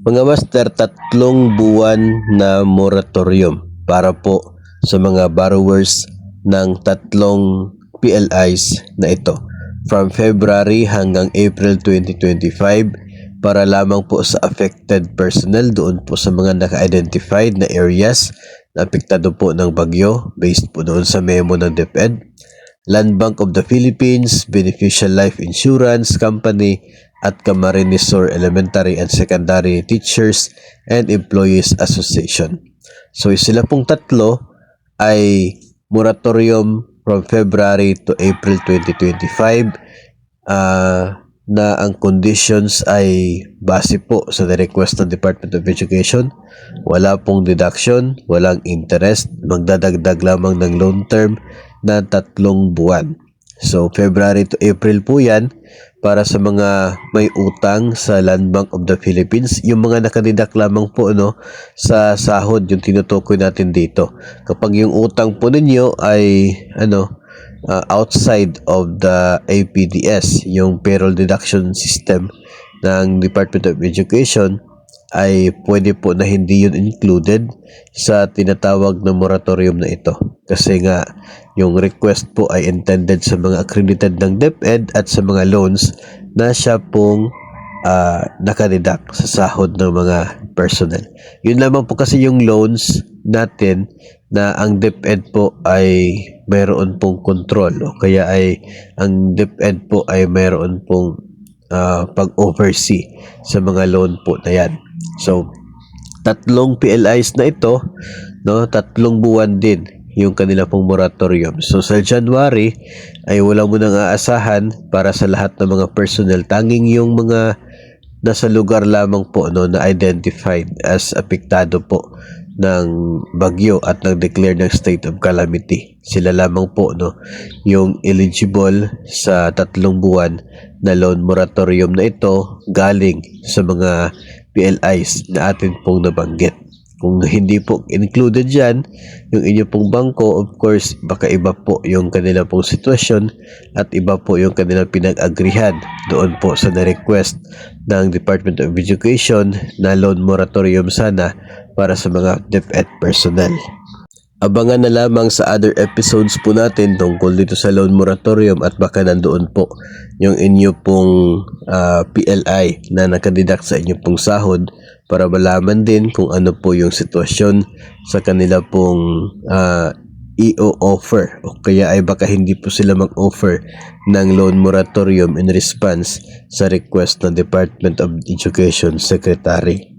Mga master, 3 buwan na moratorium para po sa mga borrowers ng 3 PLIs na ito from February hanggang April 2025 para lamang po sa affected personnel doon po sa mga naka-identified na areas na apektado po ng bagyo based po doon sa memo ng DepEd. Land Bank of the Philippines, Beneficial Life Insurance Company at Camarines Sur Elementary and Secondary Teachers and Employees Association. So sila pong tatlo ay moratorium from February to April 2025 na ang conditions ay base po sa request ng Department of Education. Wala pong deduction, walang interest, magdadagdag lamang ng loan term na 3 buwan. So, February to April po yan para sa mga may utang sa Land Bank of the Philippines. Yung mga nakadidak lamang po sa sahod, yung tinutukoy natin dito. Kapag yung utang po ninyo ay outside of the APDS, yung payroll deduction system ng Department of Education, ay pwede po na hindi yun included sa tinatawag na moratorium na ito. Kasi nga, yung request po ay intended sa mga accredited ng DepEd at sa mga loans na siya pong nakadeduct sa sahod ng mga personnel. Yun lamang po kasi yung loans natin na ang DepEd po ay mayroon pong control. O kaya ay ang DepEd po ay mayroon pong pag-oversee sa mga loan po na yan. So, 3 PLIs na ito, 3 buwan din yung kanila pong moratorium. So, sa January ay wala mo nang aasahan para sa lahat ng mga personnel. Tanging yung mga nasa lugar lamang po na identified as apektado po ng bagyo at nag-declare ng state of calamity. Sila lamang po yung eligible sa 3 buwan na loan moratorium na ito galing sa mga PLIs na atin pong nabanggit. Kung hindi po included dyan, yung inyo pong bangko, of course, baka iba po yung kanila pong sitwasyon at iba po yung kanila pinag-agrihan doon po sa na-request ng Department of Education na loan moratorium sana para sa mga DepEd personnel. Abangan na lamang sa other episodes po natin tungkol dito sa loan moratorium at baka nandoon po yung inyo pong PLI na nakadidak sa inyo pong sahod para malaman din kung ano po yung sitwasyon sa kanila pong i-offer o kaya ay baka hindi po sila mag-offer ng loan moratorium in response sa request ng Department of Education Secretary.